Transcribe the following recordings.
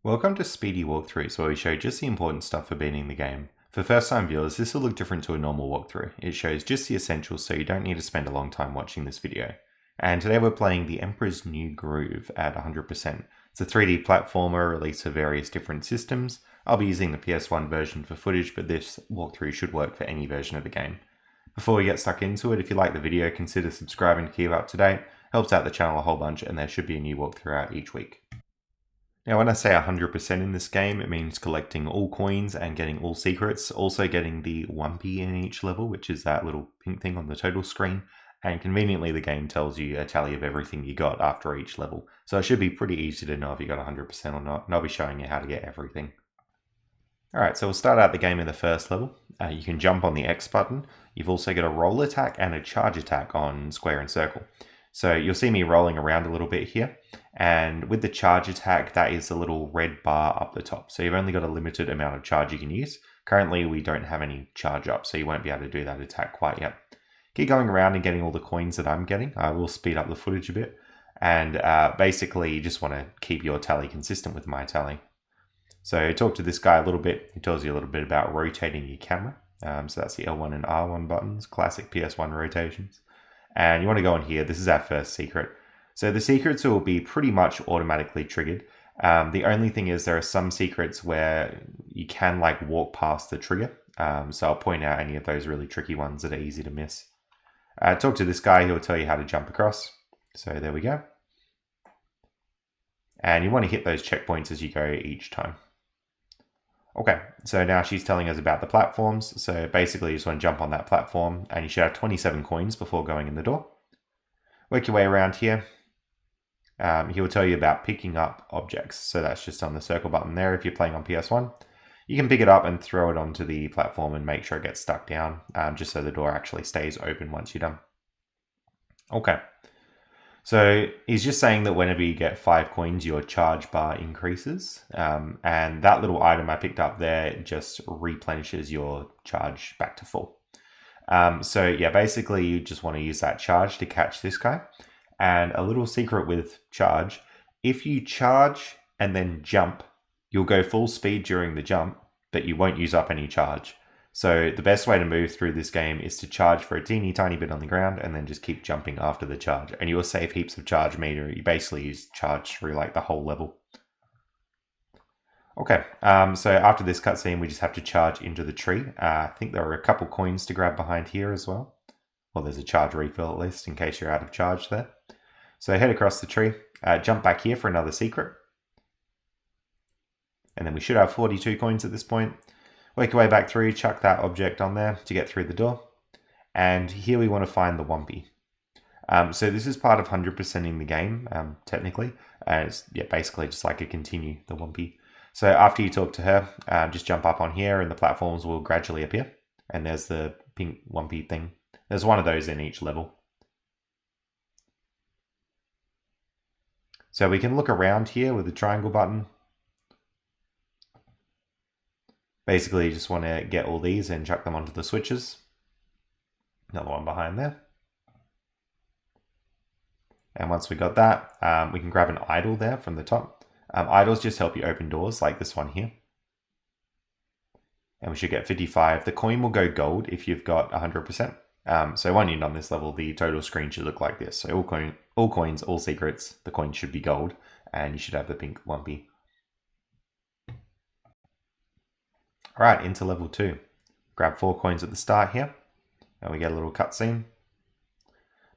Welcome to Speedy Walkthroughs, where we show just the important stuff for beating the game. For first time viewers, this will look different to a normal walkthrough. It shows just the essentials, so you don't need to spend a long time watching this video. And today we're playing The Emperor's New Groove at 100%. It's a 3D platformer released for various different systems. I'll be using the PS1 version for footage, but this walkthrough should work for any version of the game. Before we get stuck into it, if you like the video, consider subscribing to keep up to date. Helps out the channel a whole bunch, and there should be a new walkthrough out each week. Now when I say 100% in this game, it means collecting all coins and getting all secrets, also getting the Wampy in each level, which is that little pink thing on the total screen, and conveniently the game tells you a tally of everything you got after each level. So it should be pretty easy to know if you got 100% or not, and I'll be showing you how to get everything. Alright, so we'll start out the game in the first level. You can jump on the X button. You've also got a roll attack and a charge attack on square and circle. So you'll see me rolling around a little bit here. And with the charge attack, that is a little red bar up the top. So you've only got a limited amount of charge you can use. Currently, we don't have any charge up, so you won't be able to do that attack quite yet. Keep going around and getting all the coins that I'm getting. I will speed up the footage a bit. And basically, you just want to keep your tally consistent with my tally. So talk to this guy a little bit. He tells you a little bit about rotating your camera. So that's the L1 and R1 buttons, classic PS1 rotations. And you want to go in here. This is our first secret. So the secrets will be pretty much automatically triggered. The only thing is there are some secrets where you can like walk past the trigger. So I'll point out any of those really tricky ones that are easy to miss. Talk to this guy. He'll tell you how to jump across. So there we go. And you want to hit those checkpoints as you go each time. Okay, so now she's telling us about the platforms. So basically you just want to jump on that platform and you should have 27 coins before going in the door. Work your way around here. He will tell you about picking up objects. So that's just on the circle button there if you're playing on PS1. You can pick it up and throw it onto the platform and make sure it gets stuck down, just so the door actually stays open once you're done. Okay. So he's just saying that whenever you get 5 coins, your charge bar increases. And that little item I picked up there just replenishes your charge back to full. So yeah, basically you just want to use that charge to catch this guy. And a little secret with charge, if you charge and then jump, you'll go full speed during the jump, but you won't use up any charge. So the best way to move through this game is to charge for a teeny tiny bit on the ground and then just keep jumping after the charge. And you'll save heaps of charge meter. You basically use charge through like the whole level. Okay, so after this cutscene, we just have to charge into the tree. I think there are a couple coins to grab behind here as well. Well, there's a charge refill at least in case you're out of charge there. So head across the tree, jump back here for another secret. And then we should have 42 coins at this point. Work your way back through, chuck that object on there to get through the door. And here we want to find the Wampy. So this is part of 100%ing the game, technically. It's basically just like a continue the Wampy. So after you talk to her, just jump up on here and the platforms will gradually appear. And there's the pink Wampy thing. There's one of those in each level. So we can look around here with the triangle button. Basically, you just want to get all these and chuck them onto the switches. Another one behind there. And once we got that, we can grab an idol there from the top. Idols just help you open doors like this one here. And we should get 55. The coin will go gold if you've got 100%. So when you're on this level, the total screen should look like this. So all coins, all secrets, the coin should be gold, and you should have the pink Wampy. All right, into level 2. Grab 4 coins at the start here, and we get a little cutscene.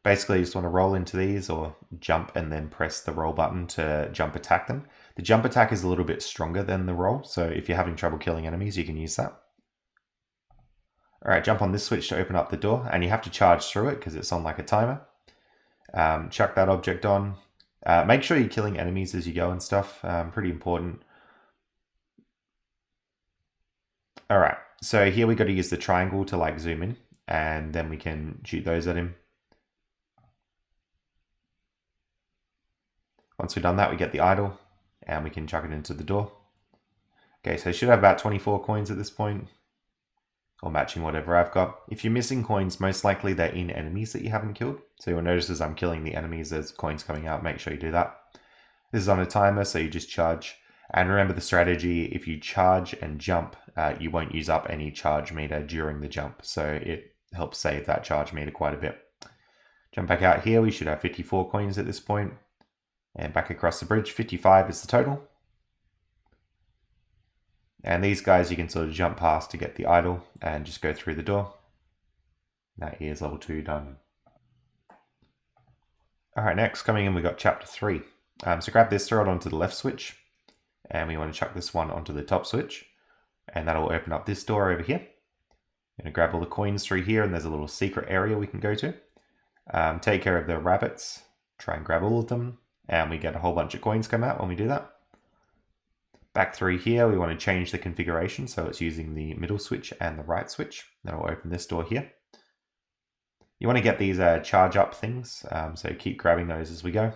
Basically, you just want to roll into these or jump and then press the roll button to jump attack them. The jump attack is a little bit stronger than the roll, so if you're having trouble killing enemies, you can use that. All right, jump on this switch to open up the door, and you have to charge through it because it's on like a timer. Chuck that object on. Make sure you're killing enemies as you go and stuff. Pretty important. All right, so here we got to use the triangle to like zoom in, and then we can shoot those at him. Once we've done that, we get the idol, and we can chuck it into the door. Okay, so I should have about 24 coins at this point. Or matching whatever I've got. If you're missing coins, most likely they're in enemies that you haven't killed. So you'll notice as I'm killing the enemies, there's coins coming out. Make sure you do that. This is on a timer, so you just charge. And remember the strategy, if you charge and jump, you won't use up any charge meter during the jump. So it helps save that charge meter quite a bit. Jump back out here, we should have 54 coins at this point. And back across the bridge, 55 is the total. And these guys you can sort of jump past to get the idol and just go through the door. That is level 2 done. Alright, next coming in, we got chapter 3. So grab this, throw it onto the left switch. And we want to chuck this one onto the top switch. And that'll open up this door over here. I'm going to grab all the coins through here, and there's a little secret area we can go to. Take care of the rabbits. Try and grab all of them. And we get a whole bunch of coins come out when we do that. Back through here, we want to change the configuration so it's using the middle switch and the right switch. Then we'll open this door here. You want to get these charge up things, so keep grabbing those as we go.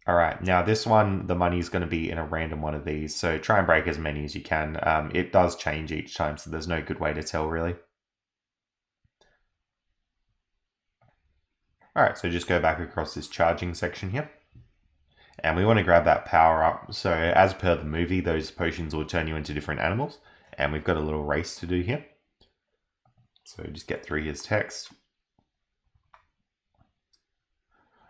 Alright, now this one, the money is going to be in a random one of these, so try and break as many as you can. It does change each time, so there's no good way to tell really. Alright, so just go back across this charging section here. And we want to grab that power up. So as per the movie, those potions will turn you into different animals. And we've got a little race to do here. So just get through his text.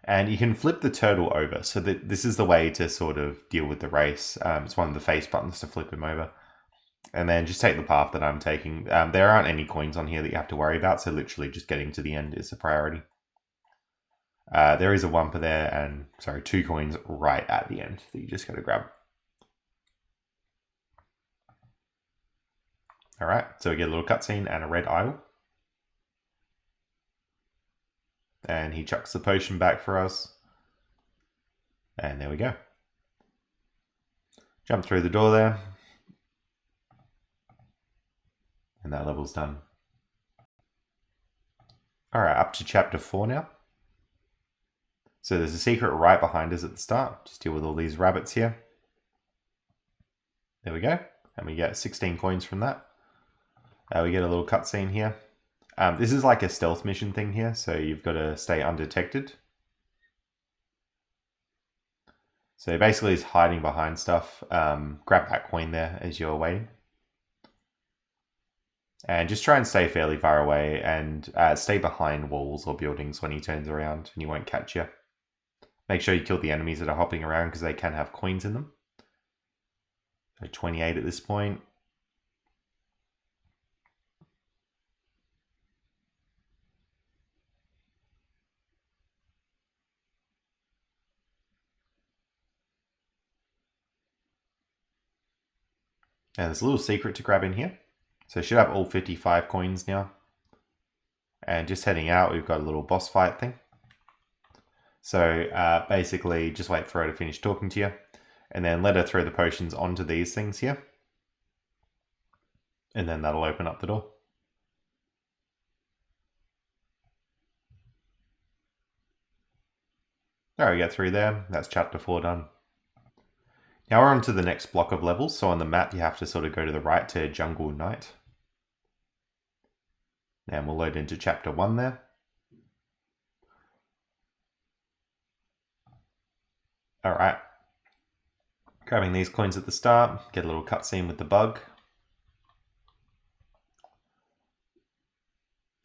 And you can flip the turtle over. So this is the way to sort of deal with the race. It's one of the face buttons to flip him over. And then just take the path that I'm taking. There aren't any coins on here that you have to worry about. So literally just getting to the end is a priority. There is a Wampa there, and sorry, 2 coins right at the end that you just got to grab. Alright, so we get a little cutscene and a red idol. And he chucks the potion back for us. And there we go. Jump through the door there. And that level's done. Alright, up to chapter 4 now. So there's a secret right behind us at the start. Just deal with all these rabbits here. There we go. And we get 16 coins from that. We get a little cutscene here. This is like a stealth mission thing here, so you've got to stay undetected. So basically it's hiding behind stuff. Grab that coin there as you're waiting. And just try and stay fairly far away and stay behind walls or buildings when he turns around and he won't catch you. Make sure you kill the enemies that are hopping around because they can have coins in them. So 28 at this point. And there's a little secret to grab in here. So should have all 55 coins now. And just heading out, we've got a little boss fight thing. So basically just wait for her to finish talking to you. And then let her throw the potions onto these things here. And then that'll open up the door. There we get through there. That's chapter 4 done. Now we're on to the next block of levels. So on the map, you have to sort of go to the right to Jungle Night. And we'll load into chapter 1 there. Alright. Grabbing these coins at the start. Get a little cutscene with the bug.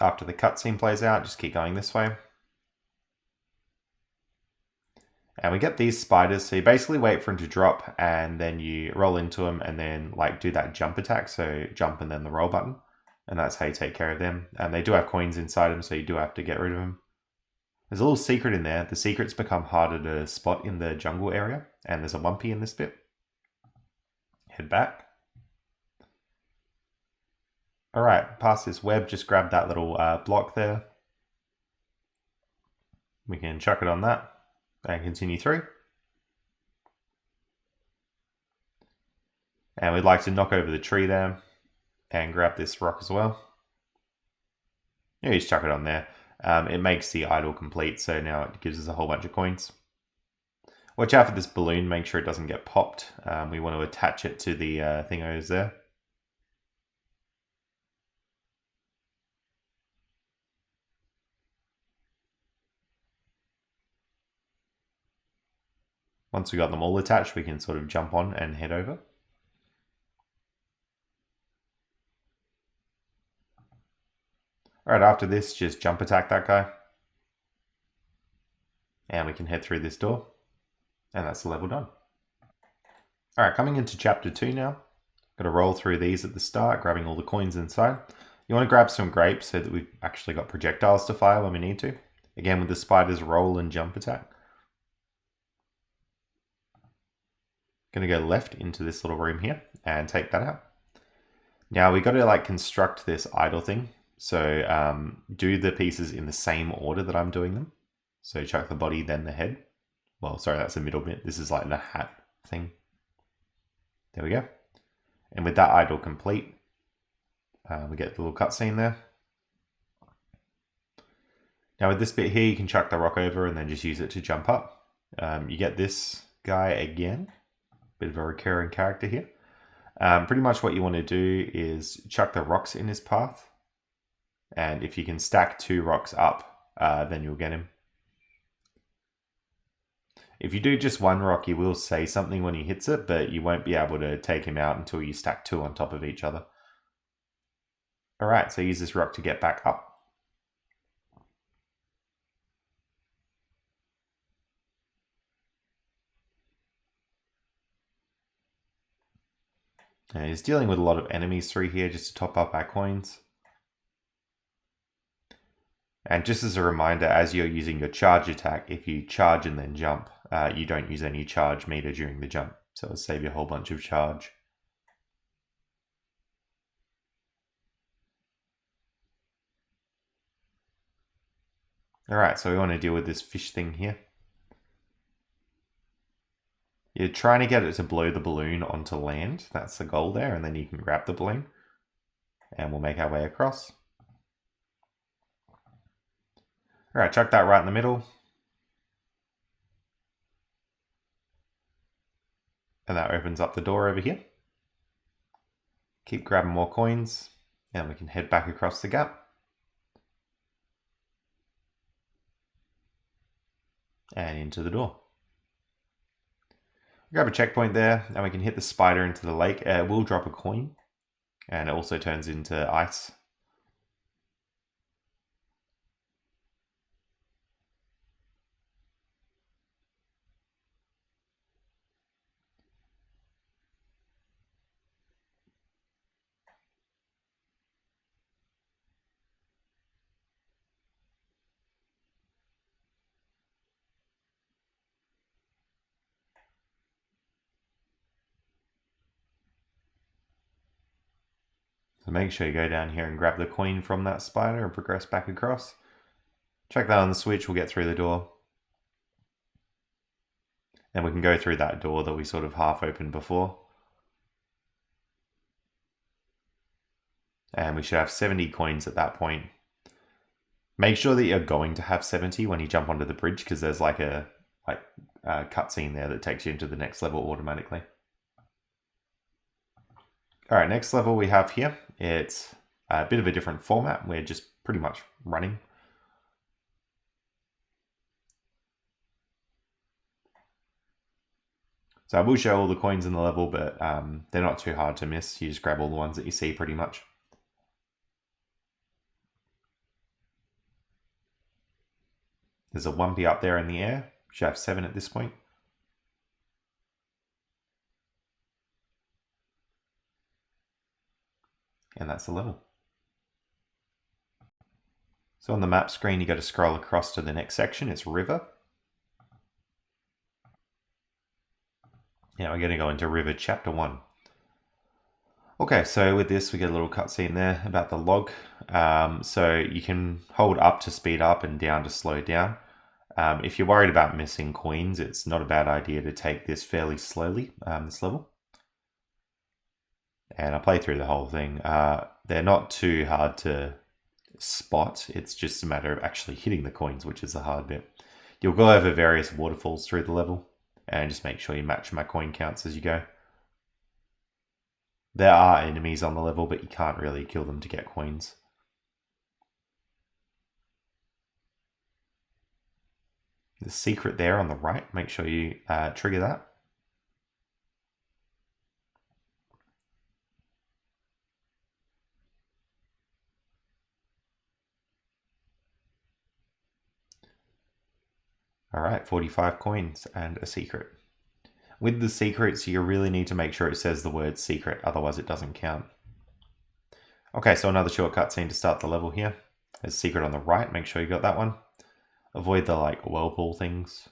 After the cutscene plays out, just keep going this way. And we get these spiders, so you basically wait for them to drop and then you roll into them and then like do that jump attack, so jump and then the roll button. And that's how you take care of them. And they do have coins inside them, so you do have to get rid of them. There's a little secret in there. The secrets become harder to spot in the jungle area, and there's a Wampy in this bit. Head back. Alright, past this web, just grab that little block there. We can chuck it on that. And continue through. And we'd like to knock over the tree there and grab this rock as well. Yeah, just chuck it on there. It makes the idol complete, so now it gives us a whole bunch of coins. Watch out for this balloon, make sure it doesn't get popped. We want to attach it to the thingos there. Once we got them all attached, we can sort of jump on and head over. All right, after this, just jump attack that guy. And we can head through this door. And that's the level done. All right, coming into chapter 2 now. Got to roll through these at the start, grabbing all the coins inside. You want to grab some grapes so that we've actually got projectiles to fire when we need to. Again, with the spiders, roll and jump attack. Going to go left into this little room here and take that out. Now we got to like construct this idol thing. So do the pieces in the same order that I'm doing them. So chuck the body, then the head. Well, sorry, that's the middle bit. This is like the hat thing. There we go. And with that idol complete, we get the little cutscene there. Now with this bit here, you can chuck the rock over and then just use it to jump up. You get this guy again. Bit of a recurring character here. Pretty much what you want to do is chuck the rocks in his path. And if you can stack 2 rocks up, then you'll get him. If you do just 1 rock, he will say something when he hits it, but you won't be able to take him out until you stack 2 on top of each other. Alright, so use this rock to get back up. And he's dealing with a lot of enemies through here just to top up our coins. And just as a reminder, as you're using your charge attack, if you charge and then jump, you don't use any charge meter during the jump. So it'll save you a whole bunch of charge. Alright, so we want to deal with this fish thing here. You're trying to get it to blow the balloon onto land. That's the goal there, and then you can grab the balloon. And we'll make our way across. Alright, chuck that right in the middle. And that opens up the door over here. Keep grabbing more coins, and we can head back across the gap. And into the door. Grab a checkpoint there, and we can hit the spider into the lake. It will drop a coin, and it also turns into ice. So make sure you go down here and grab the coin from that spider and progress back across. Check that on the switch, we'll get through the door. Then we can go through that door that we sort of half opened before. And we should have 70 coins at that point. Make sure that you're going to have 70 when you jump onto the bridge, because there's like a cutscene there that takes you into the next level automatically. Alright, next level we have here. It's a bit of a different format. We're just pretty much running. So I will show all the coins in the level, but they're not too hard to miss. You just grab all the ones that you see pretty much. There's a Wampy up there in the air. Should have 7 at this point. And that's the level. So on the map screen, you got to scroll across to the next section. It's River. Now we're going to go into River Chapter 1. Okay, so with this, we get a little cutscene there about the log. So you can hold up to speed up and down to slow down. If you're worried about missing coins, it's not a bad idea to take this fairly slowly, this level. And I play through the whole thing. They're not too hard to spot. It's just a matter of actually hitting the coins, which is the hard bit. You'll go over various waterfalls through the level and just make sure you match my coin counts as you go. There are enemies on the level, but you can't really kill them to get coins. The secret there on the right, make sure you trigger that. Alright, 45 coins and a secret. With the secrets, you really need to make sure it says the word secret, otherwise it doesn't count. Okay, so another short cutscene to start the level here. There's a secret on the right, make sure you got that one. Avoid the whirlpool things.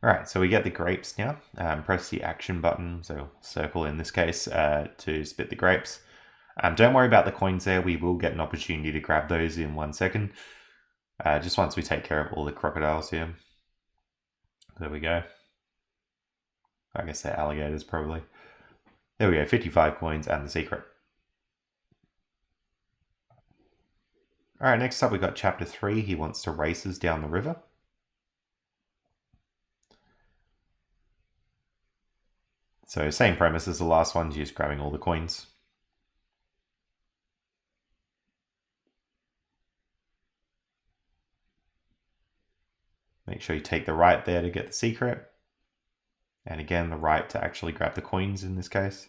Alright, so we get the grapes now. Press the action button, so circle in this case, to spit the grapes. Don't worry about the coins there, we will get an opportunity to grab those in 1 second. Just once we take care of all the crocodiles here. There we go. I guess they're alligators probably. There we go, 55 coins and the secret. Alright, next up we got chapter 3. He wants to race us down the river. So same premise as the last one, just grabbing all the coins. Make sure you take the right there to get the secret. And again, the right to actually grab the coins in this case.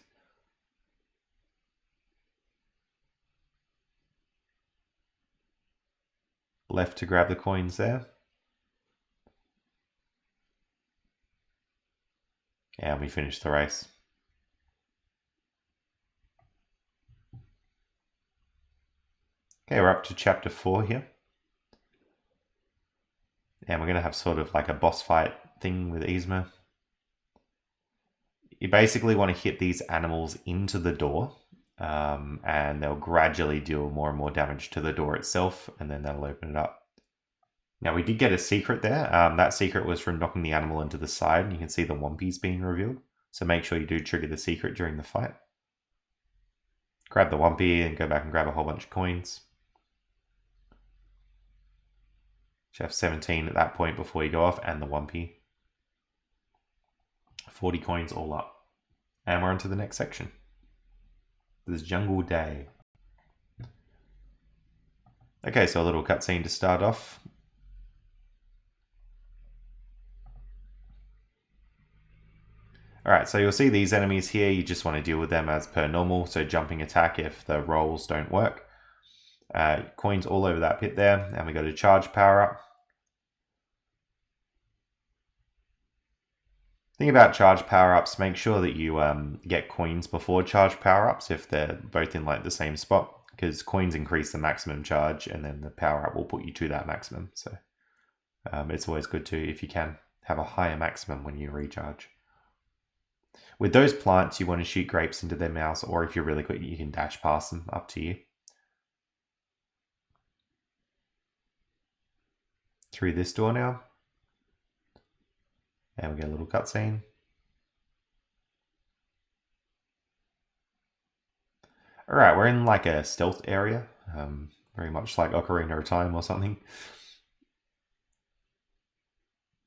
Left to grab the coins there. And we finish the race. Okay, we're up to chapter 4 here. And we're going to have sort of like a boss fight thing with Yzma. You basically want to hit these animals into the door. And they'll gradually deal more and more damage to the door itself. And then that'll open it up. Now we did get a secret there. That secret was from knocking the animal into the side. And you can see the Wampys being revealed. So make sure you do trigger the secret during the fight. Grab the Wampy and go back and grab a whole bunch of coins. You have 17 at that point before you go off, and the Wampy. 40 coins all up. And we're on to the next section. This is Jungle Day. Okay, so a little cutscene to start off. Alright, so you'll see these enemies here, you just want to deal with them as per normal, so jumping attack if the rolls don't work. Coins all over that pit there, and we go to charge power up. Thing about charge power ups, make sure that you get coins before charge power ups if they're both in like the same spot, because coins increase the maximum charge and then the power up will put you to that maximum. So it's always good to, if you can, have a higher maximum when you recharge. With those plants, you want to shoot grapes into their mouths, or if you're really quick, you can dash past them, up to you. Through this door now. And we get a little cutscene. Alright, we're in like a stealth area. Very much like Ocarina of Time or something.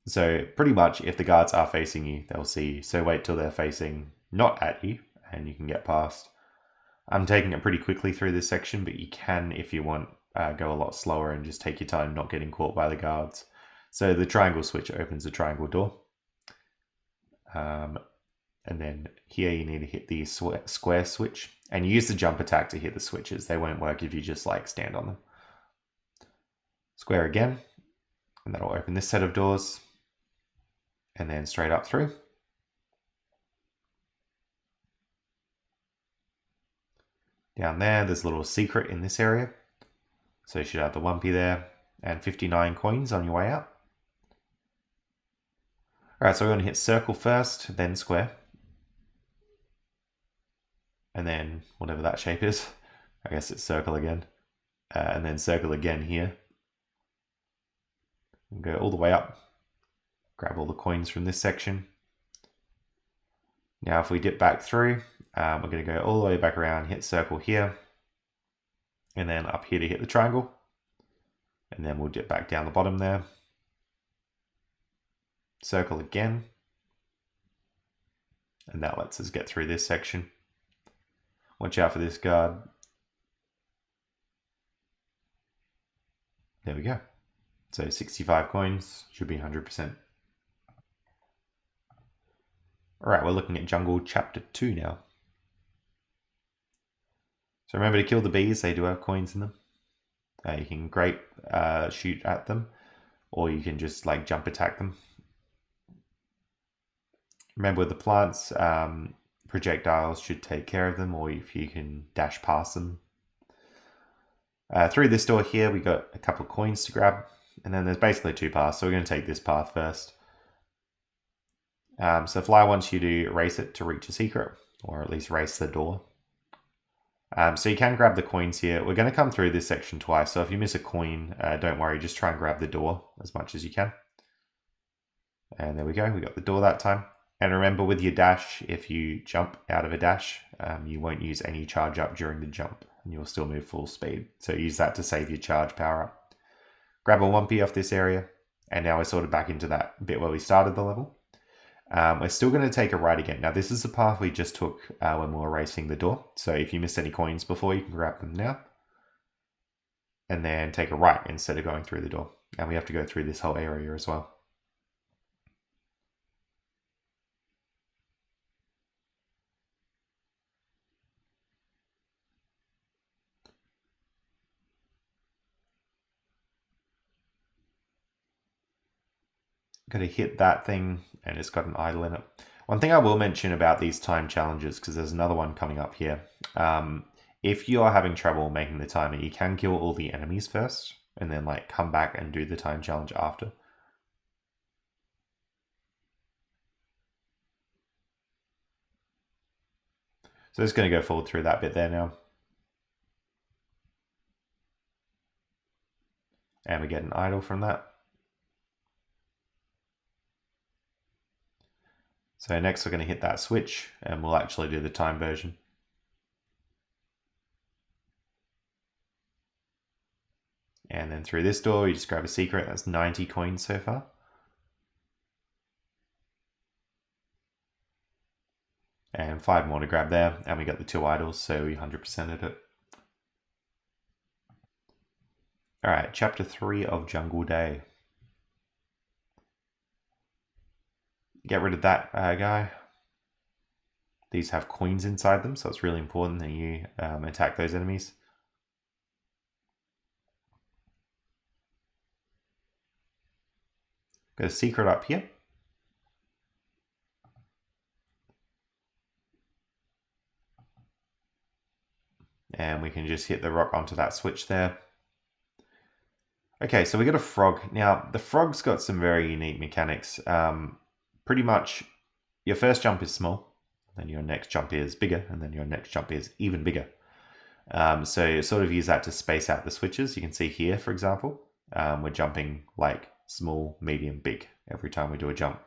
So pretty much if the guards are facing you, they'll see you. So wait till they're facing not at you and you can get past. I'm taking it pretty quickly through this section, but you can, if you want, go a lot slower and just take your time not getting caught by the guards. So the triangle switch opens the triangle door. And then here you need to hit the square switch. And you use the jump attack to hit the switches. They won't work if you just like stand on them. Square again. And that'll open this set of doors. And then straight up through. Down there's a little secret in this area. So you should have the Wampy there. And 59 coins on your way out. Alright, so we're going to hit circle first, then square. and then whatever that shape is. I guess it's circle again. And then circle again here. And go all the way up. Grab all the coins from this section. Now if we dip back through, we're going to go all the way back around, hit circle here, and then up here to hit the triangle. And then we'll dip back down the bottom there. Circle again. And that lets us get through this section. Watch out for this guard. There we go. So 65 coins, should be 100%. Alright, we're looking at Jungle Chapter 2 now. So remember to kill the bees, they do have coins in them. You can grape shoot at them, or you can just like jump attack them. Remember with the plants, projectiles should take care of them, or if you can dash past them. Through this door here, we got a couple of coins to grab, and then there's basically two paths, so we're going to take this path first. So Fly wants you to race it to reach a secret, or at least race the door. So you can grab the coins here. We're going to come through this section twice, so if you miss a coin, don't worry, just try and grab the door as much as you can. And there we go, we got the door that time. And remember with your dash, if you jump out of a dash, you won't use any charge up during the jump, and you'll still move full speed. So use that to save your charge power up. Grab a Wampy off this area, and now we're sort of back into that bit where we started the level. We're still going to take a right again. Now this is the path we just took when we were racing the door. So if you missed any coins before, you can grab them now. And then take a right instead of going through the door. And we have to go through this whole area as well. Got to hit that thing, and it's got an idol in it. One thing I will mention about these time challenges, because there's another one coming up here. If you're having trouble making the timer, you can kill all the enemies first, and then like come back and do the time challenge after. So it's going to go forward through that bit there now. And we get an idol from that. So next we're going to hit that switch, and we'll actually do the time version. And then through this door, you just grab a secret. That's 90 coins so far. And 5 more to grab there, and we got the 2 idols, so we 100%ed it. Alright, Chapter 3 of Jungle Day. Get rid of that guy. These have coins inside them, so it's really important that you attack those enemies. Got a secret up here. And we can just hit the rock onto that switch there. Okay, so we got a frog. Now, the frog's got some very unique mechanics. Pretty much, your first jump is small, then your next jump is bigger, and then your next jump is even bigger. So you sort of use that to space out the switches. You can see here, for example, we're jumping like small, medium, big every time we do a jump.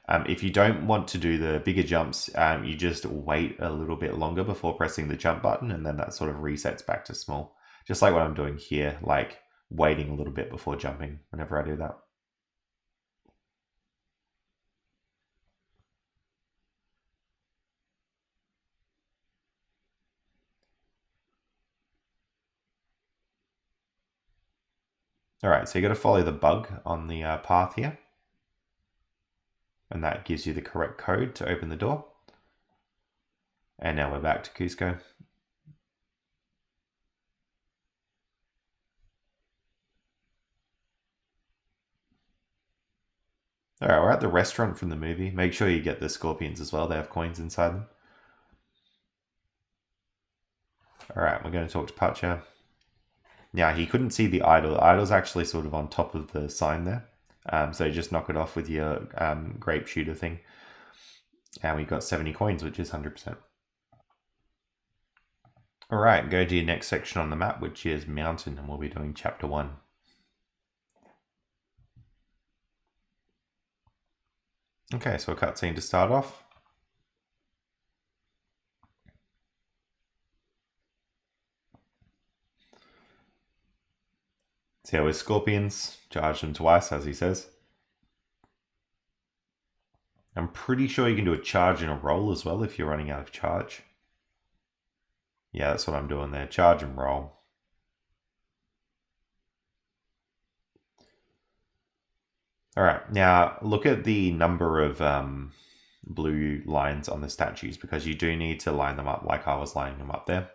If you don't want to do the bigger jumps, you just wait a little bit longer before pressing the jump button, and then that sort of resets back to small. Just like what I'm doing here, like waiting a little bit before jumping whenever I do that. All right, so you got to follow the bug on the path here. And that gives you the correct code to open the door. And now we're back to Cusco. All right, we're at the restaurant from the movie. Make sure you get the scorpions as well. They have coins inside them. All right, we're going to talk to Pacha. Now, he couldn't see the idol. The idol's actually sort of on top of the sign there. So just knock it off with your grape shooter thing. And we got 70 coins, which is 100%. Alright, go to your next section on the map, which is Mountain, and we'll be doing Chapter 1. Okay, so a cutscene to start off. See how with scorpions, charge them twice, as he says. I'm pretty sure you can do a charge and a roll as well if you're running out of charge. Yeah, that's what I'm doing there. Charge and roll. Alright, now look at the number of blue lines on the statues, because you do need to line them up like I was lining them up there.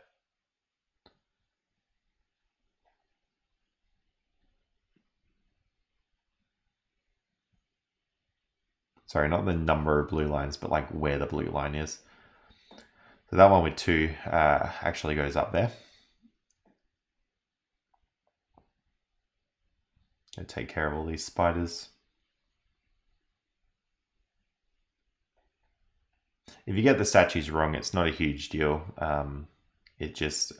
Sorry, not the number of blue lines, but like where the blue line is. So that one with 2 actually goes up there. Gonna take care of all these spiders. If you get the statues wrong, it's not a huge deal. It just,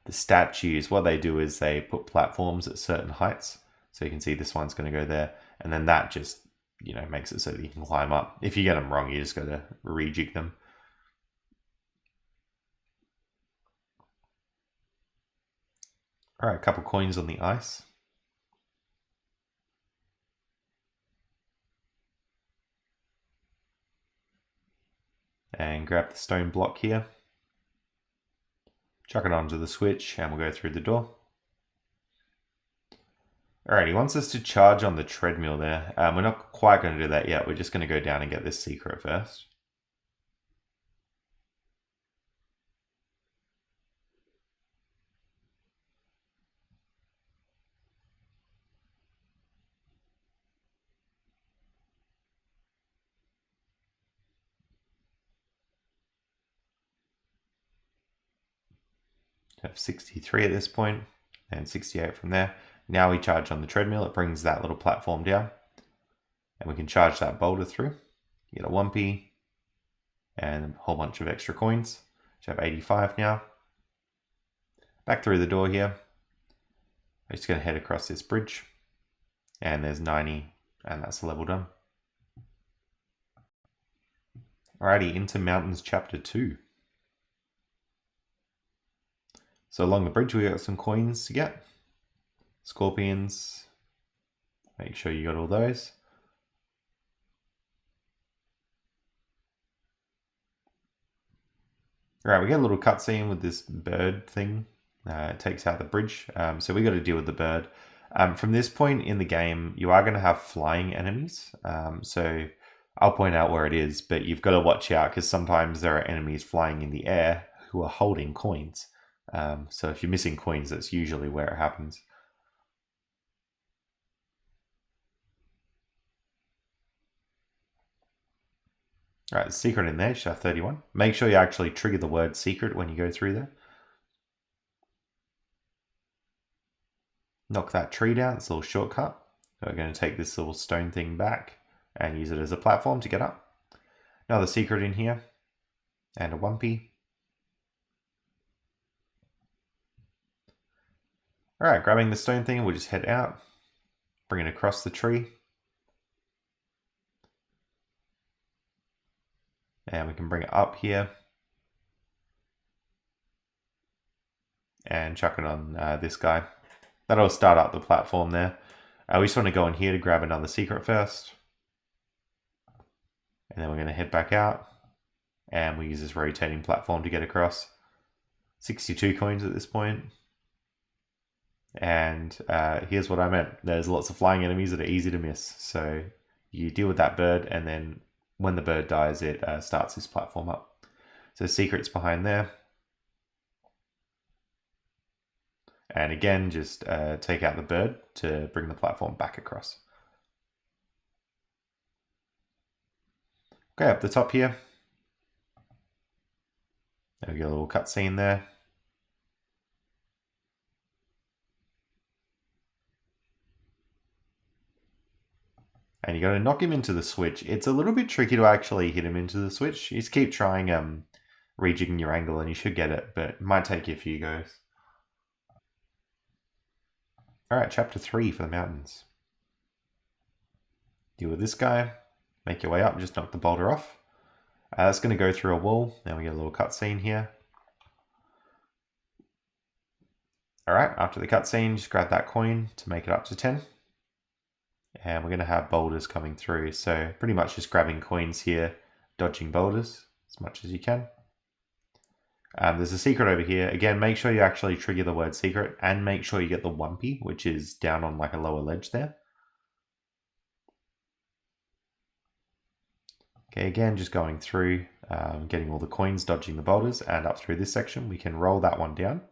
the statues, what they do is they put platforms at certain heights. So you can see this one's going to go there. And then that just, you know, makes it so that you can climb up. If you get them wrong, you just got to rejig them. All right, a couple coins on the ice. And grab the stone block here. Chuck it onto the switch and we'll go through the door. Alright, he wants us to charge on the treadmill there. We're not quite going to do that yet. We're just going to go down and get this secret first. Have 63 at this point and 68 from there. Now we charge on the treadmill. It brings that little platform down and we can charge that boulder through. You get a Wampy and a whole bunch of extra coins. So I have 85 now. Back through the door here. I'm just going to head across this bridge and there's 90 and that's the level done. Alrighty, into Mountains Chapter 2. So along the bridge we got some coins to get. Scorpions. Make sure you got all those. Alright, we get a little cutscene with this bird thing. It takes out the bridge. So we got to deal with the bird. From this point in the game, you are going to have flying enemies. So I'll point out where it is, but you've got to watch out because sometimes there are enemies flying in the air who are holding coins. So if you're missing coins, that's usually where it happens. All right, the secret in there, should have 31. Make sure you actually trigger the word secret when you go through there. Knock that tree down, it's a little shortcut. So we're going to take this little stone thing back and use it as a platform to get up. Another secret in here, and a Wampy. Alright, grabbing the stone thing, we'll just head out, bring it across the tree. And we can bring it up here. And chuck it on this guy. That'll start up the platform there. We just want to go in here to grab another secret first. And then we're going to head back out. And we use this rotating platform to get across. 62 coins at this point. And here's what I meant. There's lots of flying enemies that are easy to miss. So you deal with that bird, and then when the bird dies, it starts this platform up. So secret's behind there. And again, just take out the bird to bring the platform back across. Okay, up the top here. There we go, a little cutscene there. And you got to knock him into the switch. It's a little bit tricky to actually hit him into the switch. You just keep trying rejigging your angle and you should get it, but it might take you a few goes. Alright, chapter 3 for the mountains. Deal with this guy, make your way up, just knock the boulder off. That's going to go through a wall. Now we get a little cutscene here. Alright, after the cutscene, just grab that coin to make it up to 10. And we're going to have boulders coming through. So pretty much just grabbing coins here, dodging boulders as much as you can. There's a secret over here. Again, make sure you actually trigger the word secret and make sure you get the Wampy, which is down on like a lower ledge there. Okay, again, just going through, getting all the coins, dodging the boulders, and up through this section. We can roll that one down.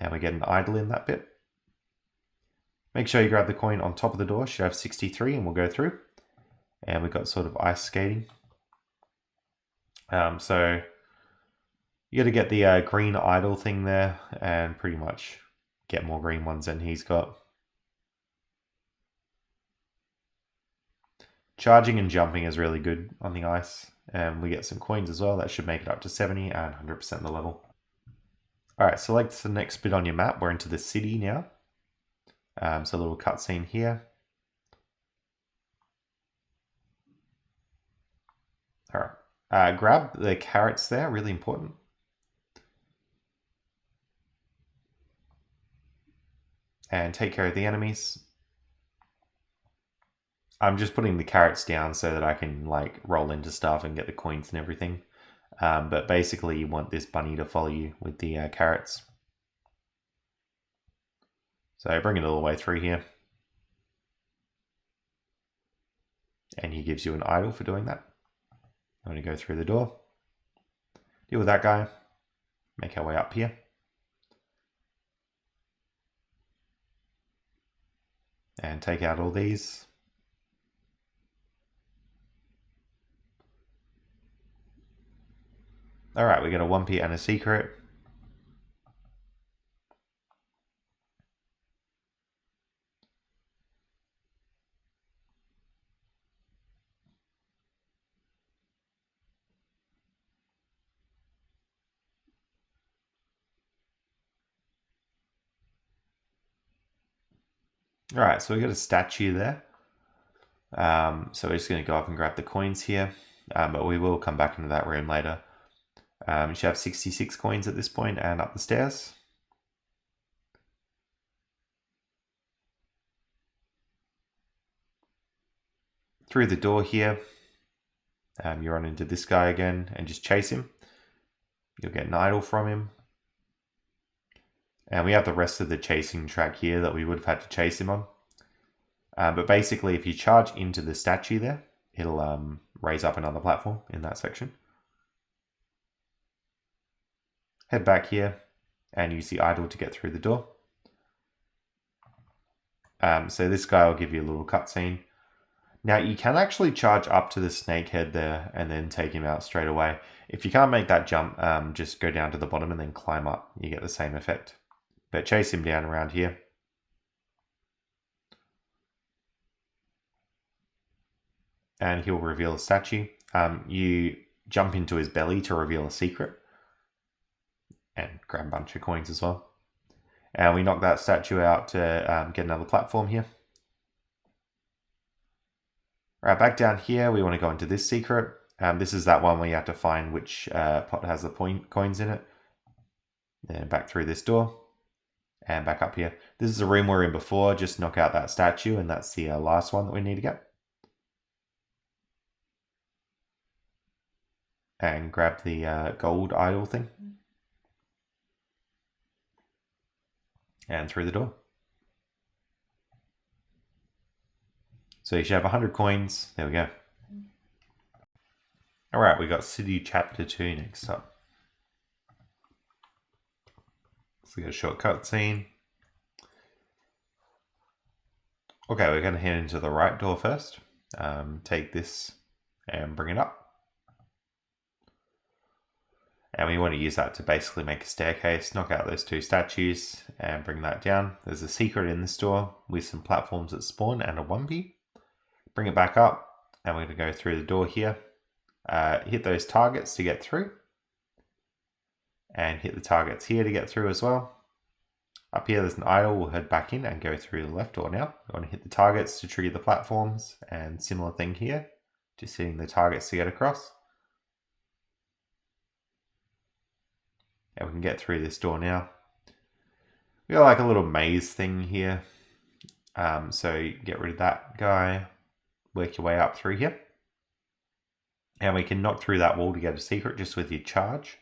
And we get an idol in that bit. Make sure you grab the coin on top of the door. Should have 63 and we'll go through. And we've got sort of ice skating. So you got to get the green idol thing there and pretty much get more green ones than he's got. Charging and jumping is really good on the ice. And we get some coins as well. That should make it up to 70 and 100% the level. Alright, select the next bit on your map. We're into the city now. So a little cutscene here. Alright, grab the carrots there, really important. And take care of the enemies. I'm just putting the carrots down so that I can like roll into stuff and get the coins and everything. But basically you want this bunny to follow you with the carrots. So bring it all the way through here. And he gives you an idol for doing that. I'm going to go through the door. Deal with that guy. Make our way up here. And take out all these. Alright, we get a Wampy and a secret. Alright, so we got a statue there. So we're just going to go up and grab the coins here. But we will come back into that room later. You should have 66 coins at this point and up the stairs. Through the door here, you run into this guy again and just chase him. You'll get an idol from him. And we have the rest of the chasing track here that we would have had to chase him on. But basically, if you charge into the statue there, it'll raise up another platform in that section. Head back here and use the idol to get through the door. So this guy will give you a little cutscene. Now you can actually charge up to the snake head there and then take him out straight away. If you can't make that jump, just go down to the bottom and then climb up. You get the same effect. But chase him down around here. And he'll reveal a statue. You jump into his belly to reveal a secret. And grab a bunch of coins as well. And we knock that statue out to get another platform here. Right, back down here, we want to go into this secret. This is that one where you have to find which pot has the coins in it. Then back through this door. And back up here. This is a room we were in before. Just knock out that statue, and that's the last one that we need to get. And grab the gold idol thing. And through the door. So you should have 100 coins. There we go. Alright, we got City Chapter 2 next up. So we got a short cutscene. Okay, we're going to head into the right door first. Take this and bring it up. And we want to use that to basically make a staircase, knock out those two statues and bring that down. There's a secret in this door with some platforms that spawn and a Wampy. Bring it back up and we're going to go through the door here hit those targets to get through. And hit the targets here to get through as well. Up here there's an idle, we'll head back in and go through the left door now. We want to hit the targets to trigger the platforms, and similar thing here, just hitting the targets to get across. And we can get through this door now. We got like a little maze thing here. So get rid of that guy, work your way up through here. And we can knock through that wall to get a secret just with your charge.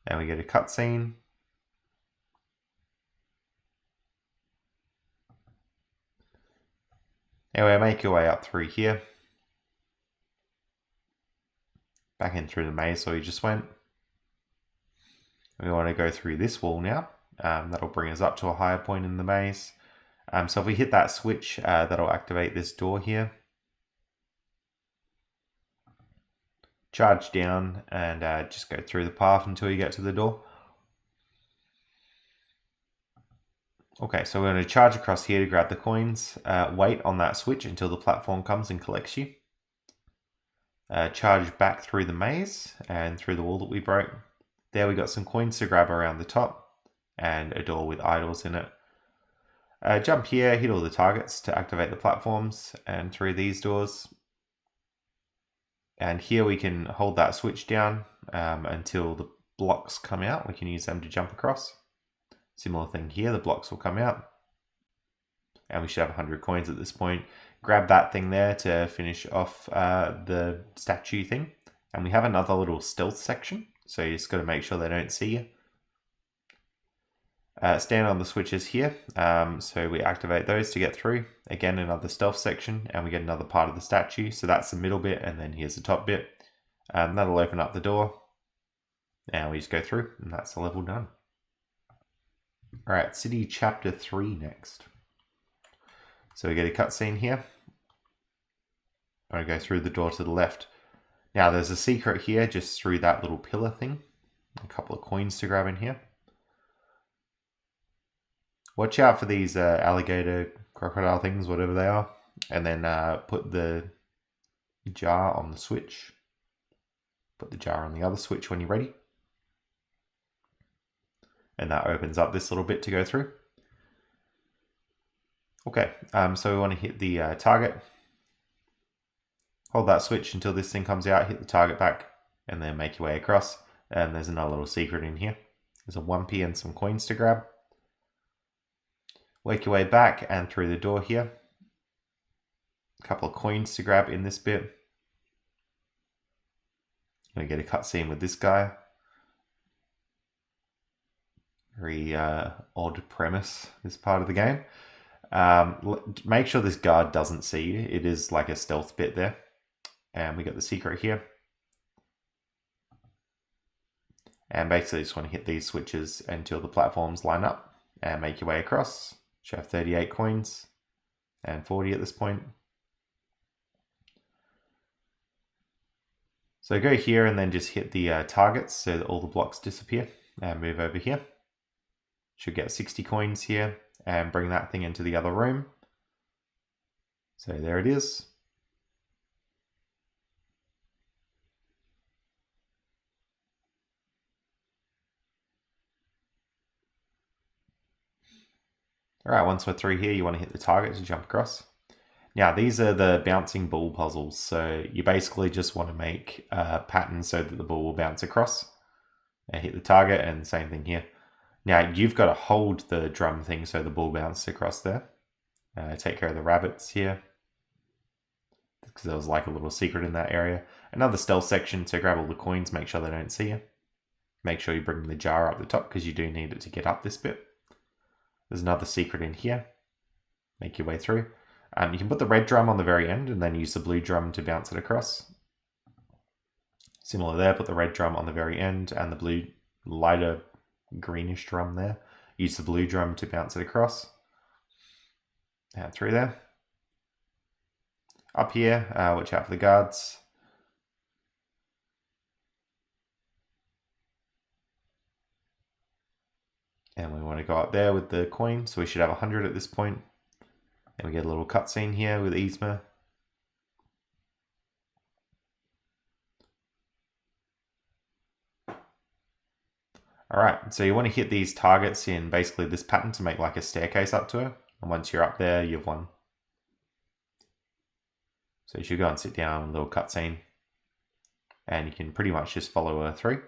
And we get a cutscene. Anyway, make your way up through here. Back in through the maze where you just went. We want to go through this wall now. That'll bring us up to a higher point in the maze. So if we hit that switch, that'll activate this door here. Charge down and just go through the path until you get to the door. Okay, so we're going to charge across here to grab the coins. Wait on that switch until the platform comes and collects you. Charge back through the maze and through the wall that we broke. There we got some coins to grab around the top and a door with idols in it. Jump here, hit all the targets to activate the platforms and through these doors. And here we can hold that switch down until the blocks come out. We can use them to jump across. Similar thing here, the blocks will come out. And we should have 100 coins at this point. Grab that thing there to finish off the statue thing. And we have another little stealth section. So you just got to make sure they don't see you. Stand on the switches here. So we activate those to get through. Again, another stealth section. And we get another part of the statue. So that's the middle bit. And then here's the top bit. That'll open up the door. And we just go through. And that's the level done. Alright, City Chapter 3 next. So we get a cutscene here. I'm going to go through the door to the left. Now there's a secret here just through that little pillar thing. A couple of coins to grab in here. Watch out for these alligator, crocodile things, whatever they are. And then put the jar on the switch. Put the jar on the other switch when you're ready. And that opens up this little bit to go through. Okay, so we want to hit the target. Hold that switch until this thing comes out, hit the target back, and then make your way across. And there's another little secret in here. There's a Wampy and some coins to grab. Work your way back and through the door here. A couple of coins to grab in this bit. Gonna get a cutscene with this guy. Very odd premise, this part of the game. Make sure this guard doesn't see you. It is like a stealth bit there. And we got the secret here. And basically just want to hit these switches until the platforms line up. And make your way across. Should have 38 coins. And 40 at this point. So go here and then just hit the targets so that all the blocks disappear. And move over here. Should get 60 coins here and bring that thing into the other room. So there it is. Alright, once we're through here, you want to hit the target to jump across. Now, these are the bouncing ball puzzles. So you basically just want to make a pattern so that the ball will bounce across. And hit the target, and same thing here. Now, you've got to hold the drum thing so the ball bounces across there. Take care of the rabbits here. Because there was like a little secret in that area. Another stealth section, so grab all the coins, make sure they don't see you. Make sure you bring the jar up the top because you do need it to get up this bit. There's another secret in here. Make your way through. You can put the red drum on the very end and then use the blue drum to bounce it across. Similar there, put the red drum on the very end and the blue lighter greenish drum there. Use the blue drum to bounce it across. And through there. Up here, watch out for the guards. And we want to go up there with the coin, so we should have 100 at this point. And we get a little cutscene here with Yzma. All right, so you want to hit these targets in basically this pattern to make like a staircase up to it. And once you're up there, you've won. So you should go and sit down, a little cutscene. And you can pretty much just follow her through.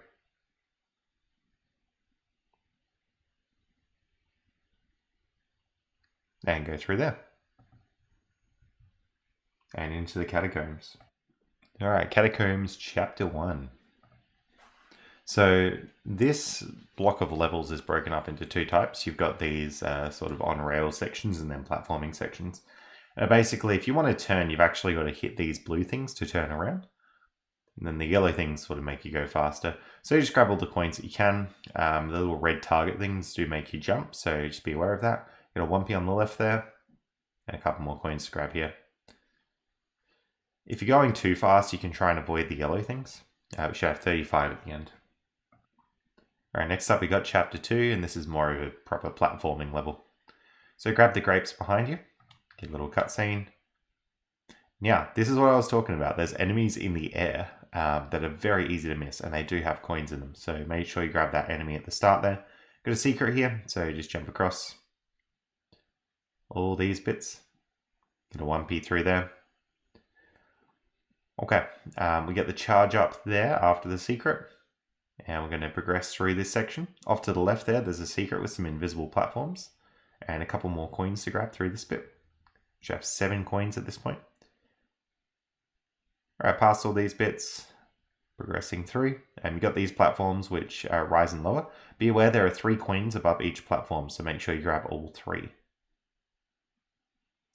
And go through there. And into the Catacombs. All right, Catacombs Chapter 1. So this block of levels is broken up into two types. You've got these sort of on-rail sections and then platforming sections. Basically, if you want to turn, you've actually got to hit these blue things to turn around. And then the yellow things sort of make you go faster. So you just grab all the coins that you can. The little red target things do make you jump, so just be aware of that. Got a Wampy on the left there, and a couple more coins to grab here. If you're going too fast, you can try and avoid the yellow things. We should have 35 at the end. Alright, next up we got Chapter 2, and this is more of a proper platforming level. So grab the grapes behind you, get a little cutscene. Now, this is what I was talking about. There's enemies in the air that are very easy to miss, and they do have coins in them. So make sure you grab that enemy at the start there. Got a secret here, so just jump across all these bits. Get a 1p through there. Okay, we get the charge up there after the secret. And we're going to progress through this section. Off to the left there, there's a secret with some invisible platforms. And a couple more coins to grab through this bit. Should have 7 coins at this point. Alright, past all these bits, progressing through. And we've got these platforms which rise and lower. Be aware there are 3 coins above each platform, so make sure you grab all 3.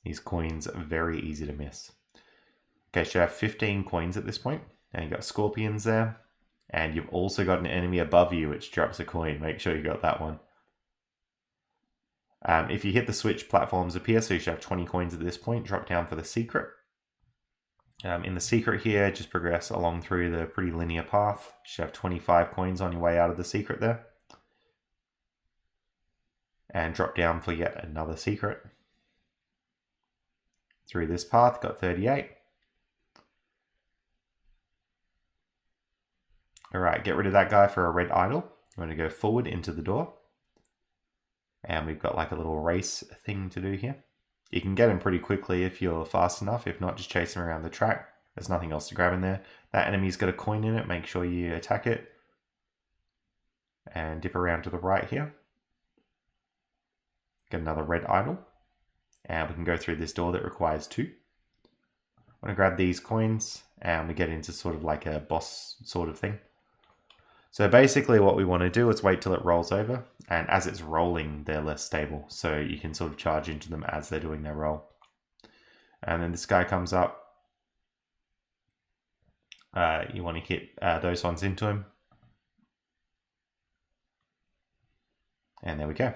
These coins are very easy to miss. Okay, should have 15 coins at this point. And you've got scorpions there. And you've also got an enemy above you which drops a coin. Make sure you got that one. If you hit the switch, platforms appear, so you should have 20 coins at this point. Drop down for the secret. In the secret here, just progress along through the pretty linear path. You should have 25 coins on your way out of the secret there. And drop down for yet another secret. Through this path, got 38. Alright, get rid of that guy for a red idol. You want to go forward into the door. And we've got like a little race thing to do here. You can get him pretty quickly if you're fast enough. If not, just chase him around the track. There's nothing else to grab in there. That enemy's got a coin in it. Make sure you attack it. And dip around to the right here. Get another red idol. And we can go through this door that requires 2. I'm going to grab these coins. And we get into sort of like a boss sort of thing. So basically what we want to do is wait till it rolls over, and as it's rolling, they're less stable. So you can sort of charge into them as they're doing their roll. And then this guy comes up. You want to hit those ones into him. And there we go.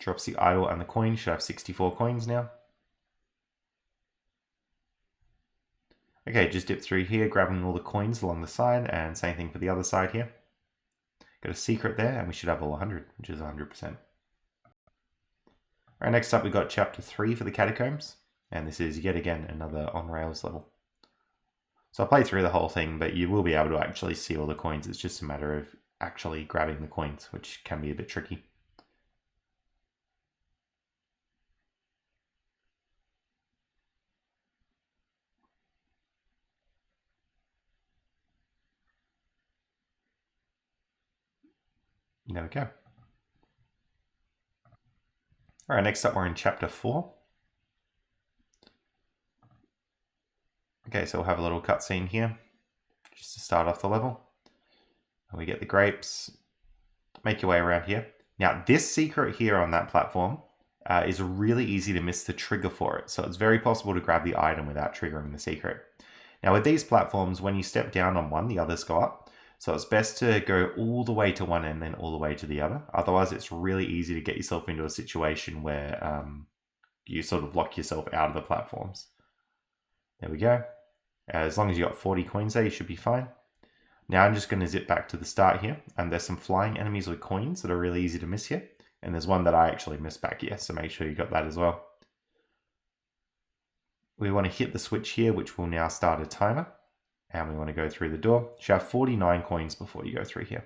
Drops the idol and the coin. You should have 64 coins now. Okay, just dip through here, grabbing all the coins along the side, and same thing for the other side here. Got a secret there, and we should have all 100, which is 100%. Alright, next up we got Chapter 3 for the Catacombs, and this is yet again another on-rails level. So I'll play through the whole thing, but you will be able to actually see all the coins. It's just a matter of actually grabbing the coins, which can be a bit tricky. There we go. Alright, next up we're in Chapter 4. Okay, so we'll have a little cutscene here, just to start off the level. And we get the grapes. Make your way around here. Now, this secret here on that platform is really easy to miss the trigger for it. So it's very possible to grab the item without triggering the secret. Now, with these platforms, when you step down on one, the others go up. So it's best to go all the way to one end, then all the way to the other. Otherwise, it's really easy to get yourself into a situation where you sort of lock yourself out of the platforms. There we go. As long as you got 40 coins there, you should be fine. Now I'm just going to zip back to the start here. And there's some flying enemies with coins that are really easy to miss here. And there's one that I actually missed back here, so make sure you got that as well. We want to hit the switch here, which will now start a timer. And we want to go through the door. You should have 49 coins before you go through here.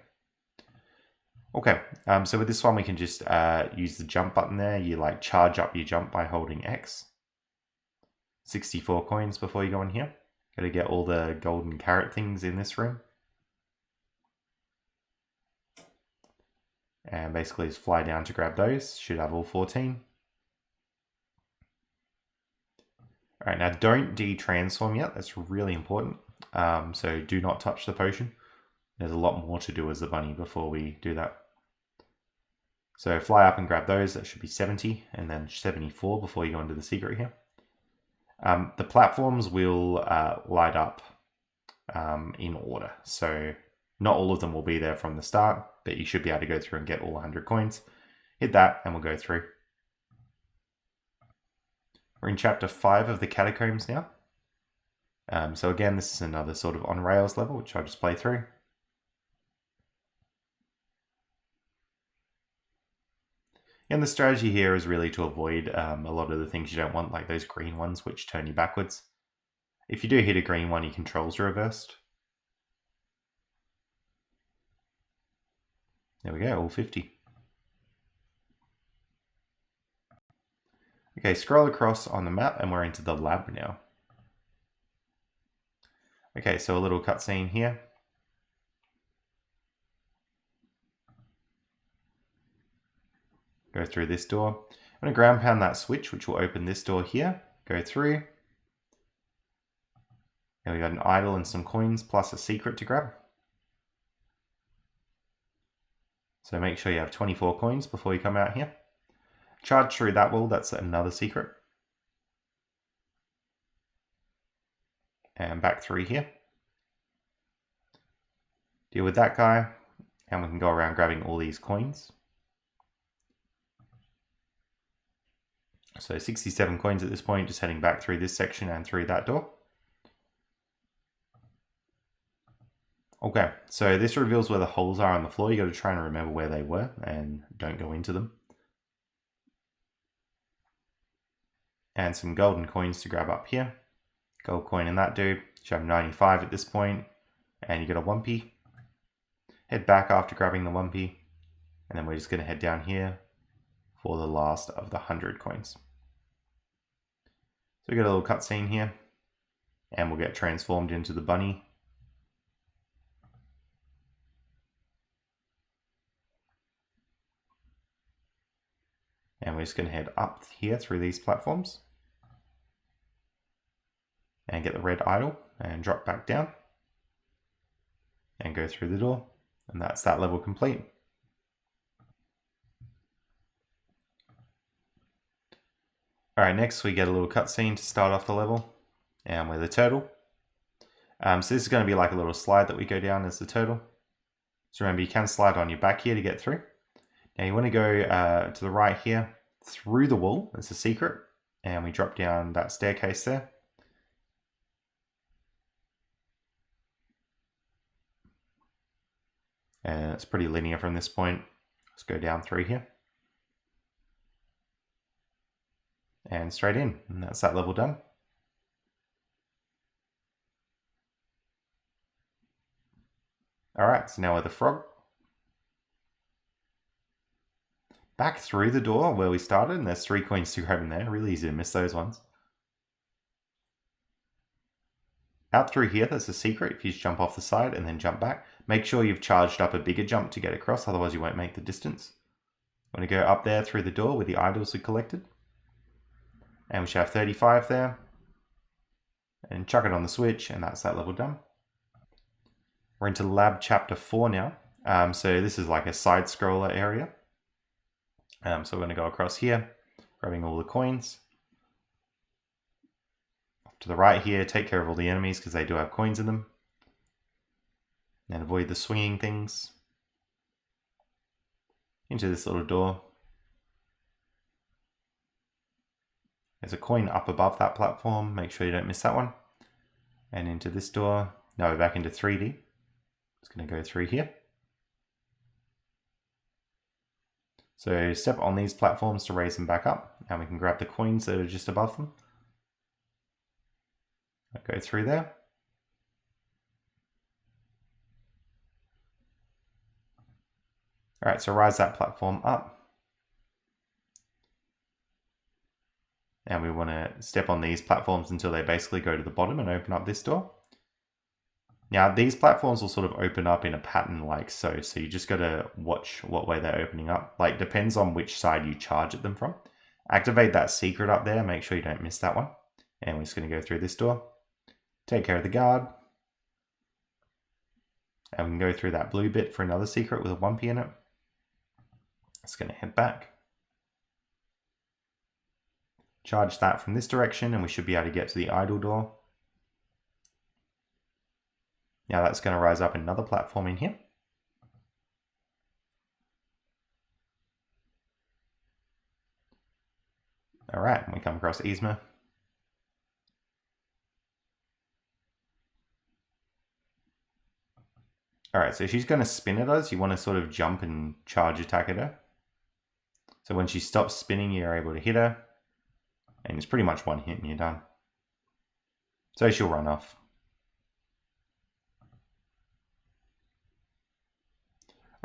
Okay, so with this one we can just use the jump button there. You like charge up your jump by holding X. 64 coins before you go in here. Got to get all the golden carrot things in this room. And basically just fly down to grab those. Should have all 14. Alright, now don't de-transform yet. That's really important. So do not touch the potion. There's a lot more to do as the bunny before we do that. So fly up and grab those. That should be 70 and then 74 before you go into the secret here. The platforms will light up in order. So not all of them will be there from the start, but you should be able to go through and get all 100 coins. Hit that and we'll go through. We're in chapter 5 of the Catacombs now. So again, this is another sort of on rails level, which I'll just play through. And the strategy here is really to avoid a lot of the things you don't want, like those green ones, which turn you backwards. If you do hit a green one, your controls are reversed. There we go, all 50. Okay, scroll across on the map and we're into the lab now. Okay, so a little cutscene here. Go through this door. I'm going to ground pound that switch, which will open this door here. Go through. Now we got an idol and some coins, plus a secret to grab. So make sure you have 24 coins before you come out here. Charge through that wall, that's another secret. And back through here. Deal with that guy, and we can go around grabbing all these coins. So 67 coins at this point, just heading back through this section and through that door. Okay, so this reveals where the holes are on the floor. You got to try and remember where they were and don't go into them. And some golden coins to grab up here. Gold coin in that dude. You have 95 at this point, and you get a Wampy. Head back after grabbing the Wampy, and then we're just going to head down here for the last of the 100 coins. So we got a little cutscene here, and we'll get transformed into the bunny. And we're just going to head up here through these platforms and get the red idol and drop back down and go through the door. And that's that level complete. Alright, next we get a little cutscene to start off the level, and we're the turtle. So this is going to be like a little slide that we go down as the turtle. So remember, you can slide on your back here to get through. Now you want to go to the right here, through the wall, it's a secret, and we drop down that staircase there. And it's pretty linear from this point. Let's go down through here. And straight in, and that's that level done. Alright, so now we're the frog. Back through the door where we started, and there's 3 coins to grab in there. Really easy to miss those ones. Out through here, there's a secret. If you just jump off the side and then jump back, make sure you've charged up a bigger jump to get across, otherwise you won't make the distance. I'm going to go up there through the door where the idols are collected. And we should have 35 there. And chuck it on the switch, and that's that level done. We're into lab chapter 4 now. So this is like a side scroller area. So we're going to go across here, grabbing all the coins. Off to the right here, take care of all the enemies because they do have coins in them. And avoid the swinging things. Into this little door. There's a coin up above that platform. Make sure you don't miss that one. And into this door. Now we're back into 3D. Just going to go through here. So step on these platforms to raise them back up. And we can grab the coins that are just above them. I'll go through there. Alright, so rise that platform up. And we want to step on these platforms until they basically go to the bottom and open up this door. Now, these platforms will sort of open up in a pattern like so. So you just got to watch what way they're opening up. Like, depends on which side you charge at them from. Activate that secret up there. Make sure you don't miss that one. And we're just going to go through this door. Take care of the guard. And we can go through that blue bit for another secret with a Wampy in it. Just going to head back. Charge that from this direction and we should be able to get to the idol door. Now that's going to rise up another platform in here. Alright, and we come across Yzma. Alright, so she's going to spin at us. You want to sort of jump and charge attack at her. So when she stops spinning, you're able to hit her. And it's pretty much one hit and you're done. So she'll run off.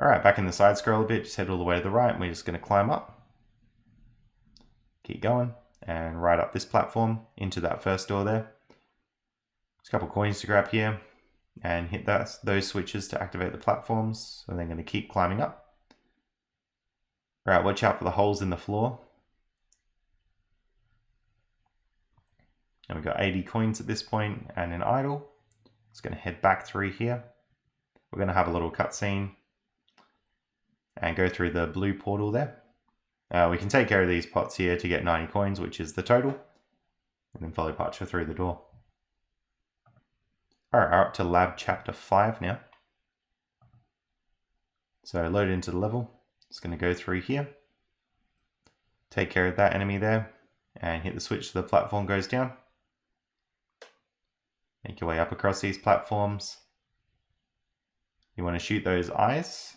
Alright, back in the side scroll a bit, just head all the way to the right and we're just going to climb up. Keep going and right up this platform into that first door there. There's a couple coins to grab here and hit those switches to activate the platforms. And then going to keep climbing up. Alright, watch out for the holes in the floor. And we've got 80 coins at this point and an idol. It's going to head back through here. We're going to have a little cutscene and go through the blue portal there. We can take care of these pots here to get 90 coins, which is the total. And then follow Parcher through the door. Alright, we're up to lab chapter 5 now. So load into the level. It's going to go through here. Take care of that enemy there. And hit the switch so the platform goes down. Make your way up across these platforms. You want to shoot those eyes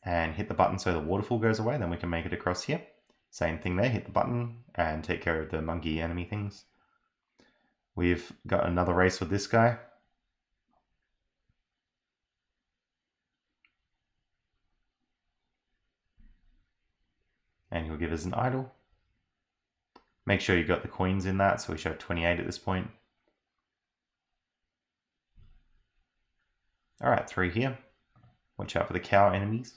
and hit the button so the waterfall goes away. Then we can make it across here. Same thing there, hit the button and take care of the monkey enemy things. We've got another race with this guy. And he'll give us an idol. Make sure you got the coins in that, so we should have 28 at this point. Alright, through here. Watch out for the cow enemies.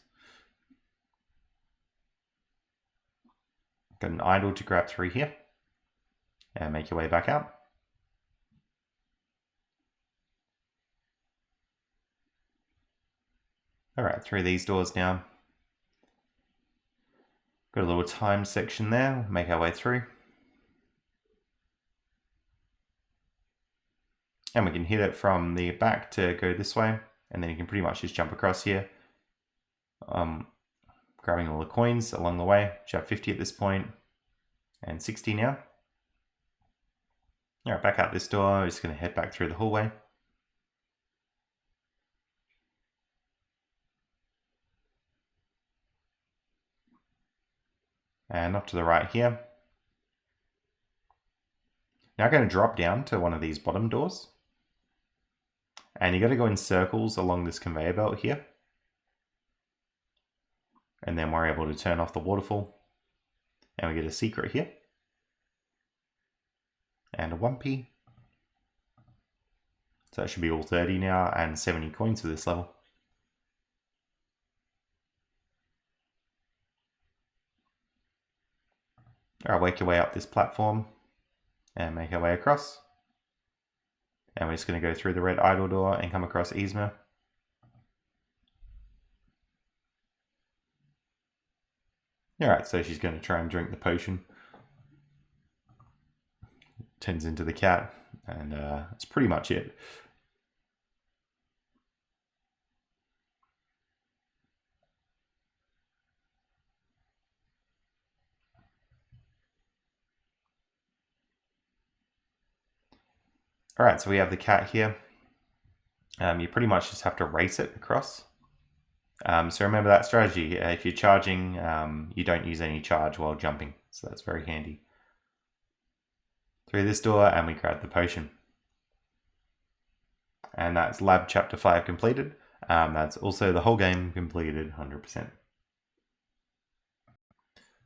Got an idol to grab through here. And make your way back out. Alright, through these doors now. Got a little time section there. Make our way through. And we can hit it from the back to go this way. And then you can pretty much just jump across here. Grabbing all the coins along the way. Which have 50 at this point. And 60 now. Alright, back out this door. We're just going to head back through the hallway. And up to the right here. Now I'm going to drop down to one of these bottom doors. And you got to go in circles along this conveyor belt here. And then we're able to turn off the waterfall. And we get a secret here. And a Wampy. So that should be all 30 now and 70 coins for this level. Alright, work your way up this platform and make our way across. And we're just going to go through the red idol door and come across Yzma. Alright, so she's going to try and drink the potion. Turns into the cat, and that's pretty much it. Alright, so we have the cat here. You pretty much just have to race it across. So remember that strategy. If you're charging, you don't use any charge while jumping. So that's very handy. Through this door and we grab the potion. And that's lab chapter 5 completed. That's also the whole game completed 100%.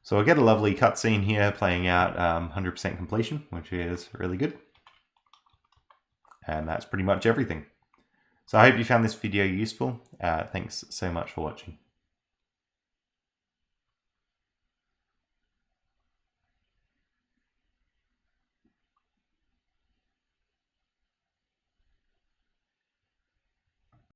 So I get a lovely cutscene here playing out 100% completion, which is really good. And that's pretty much everything. So I hope you found this video useful. Thanks so much for watching.